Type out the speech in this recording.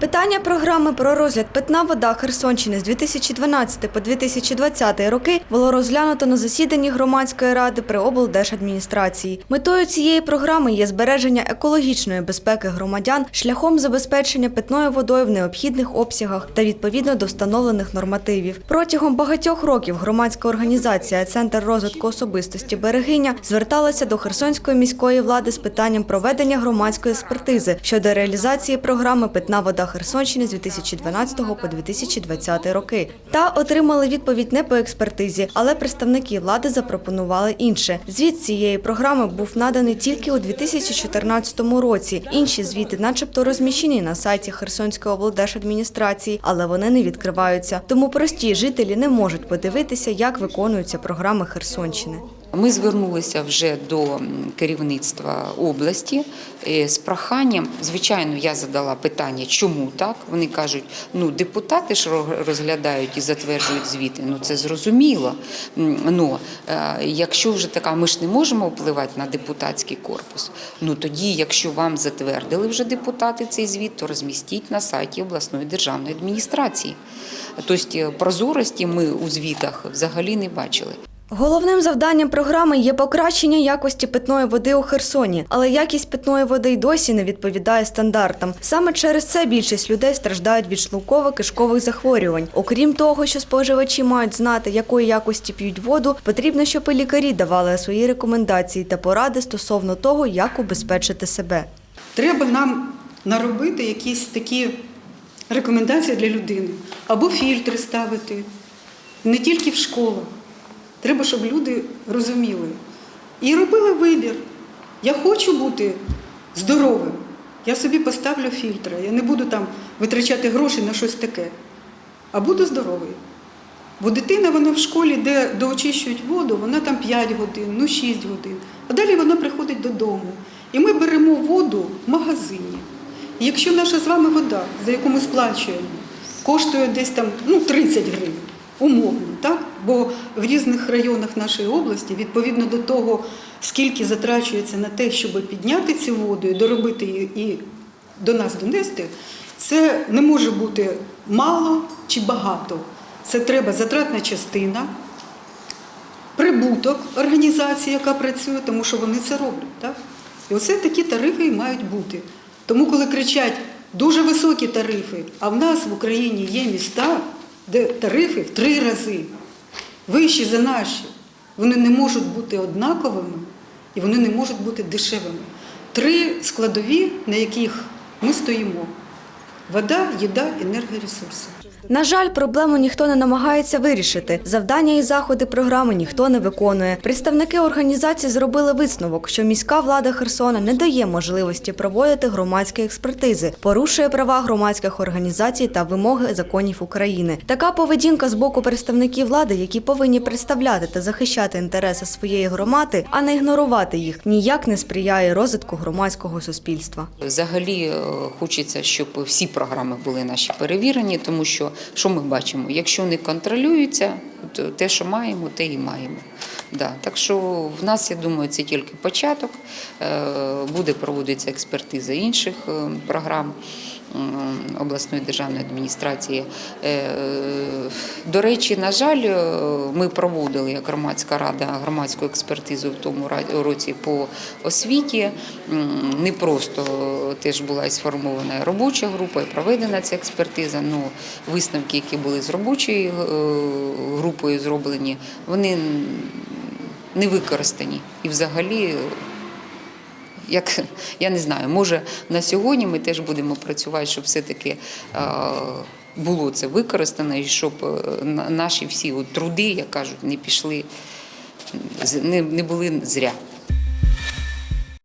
Питання програми про розгляд «Питна вода Херсонщини» з 2012 по 2020 роки було розглянуто на засіданні громадської ради при облдержадміністрації. Метою цієї програми є збереження екологічної безпеки громадян шляхом забезпечення питною водою в необхідних обсягах та відповідно до встановлених нормативів. Протягом багатьох років громадська організація «Центр розвитку особистості Берегиня» зверталася до Херсонської міської влади з питанням проведення громадської експертизи щодо реалізації програми «Питна вода Херсонщини» з 2012 по 2020 роки. Та отримали відповідь не по експертизі, але представники влади запропонували інше. Звіт цієї програми був наданий тільки у 2014 році. Інші звіти начебто розміщені на сайті Херсонської облдержадміністрації, але вони не відкриваються. Тому прості жителі не можуть подивитися, як виконуються програми Херсонщини. Ми звернулися вже до керівництва області з проханням. Звичайно, я задала питання, чому так. Вони кажуть, депутати ж розглядають і затверджують звіти, це зрозуміло. Якщо вже така, ми ж не можемо впливати на депутатський корпус. Тоді, якщо вам затвердили вже депутати цей звіт, то розмістіть на сайті обласної державної адміністрації. Тобто прозорості ми у звітах взагалі не бачили. Головним завданням програми є покращення якості питної води у Херсоні, але якість питної води й досі не відповідає стандартам. Саме через це більшість людей страждають від шлунково-кишкових захворювань. Окрім того, що споживачі мають знати, якої якості п'ють воду, потрібно, щоб і лікарі давали свої рекомендації та поради стосовно того, як убезпечити себе. Треба нам наробити якісь такі рекомендації для людини. Або фільтри ставити, не тільки в школах. Треба, щоб люди розуміли. І робили вибір. Я хочу бути здоровим, я собі поставлю фільтри. Я не буду там витрачати гроші на щось таке, а буду здоровий. Бо дитина, вона в школі, де доочищують воду, вона там 5 годин, 6 годин. А далі вона приходить додому. І ми беремо воду в магазині. І якщо наша з вами вода, за яку ми сплачуємо, коштує десь там 30 гривень, умовно, так? Бо в різних районах нашої області, відповідно до того, скільки затрачується на те, щоб підняти цю воду і доробити її і до нас донести, це не може бути мало чи багато. Це треба затратна частина, прибуток організації, яка працює, тому що вони це роблять. Так? І оце такі тарифи і мають бути. Тому коли кричать дуже високі тарифи, а в нас в Україні є міста, де тарифи в 3 рази вищі за наші, вони не можуть бути однаковими і вони не можуть бути дешевими. 3 складові, на яких ми стоїмо – вода, їда, енергоресурси. На жаль, проблему ніхто не намагається вирішити. Завдання і заходи програми ніхто не виконує. Представники організації зробили висновок, що міська влада Херсона не дає можливості проводити громадські експертизи, порушує права громадських організацій та вимоги законів України. Така поведінка з боку представників влади, які повинні представляти та захищати інтереси своєї громади, а не ігнорувати їх, ніяк не сприяє розвитку громадського суспільства. Взагалі хочеться, щоб всі програми були наші перевірені, тому що ми бачимо? Якщо не контролюється, то те, що маємо, те і маємо. Так що в нас, я думаю, це тільки початок. Буде проводитися експертиза інших програм обласної державної адміністрації. До речі, на жаль, ми проводили як громадська рада громадську експертизу в тому році по освіті. Не просто теж була сформована робоча група і проведена ця експертиза, але висновки, які були з робочою групою зроблені, вони не використані. І взагалі, я не знаю, може на сьогодні ми теж будемо працювати, щоб все-таки було це використано і щоб наші всі труди, як кажуть, не пішли, не були зря.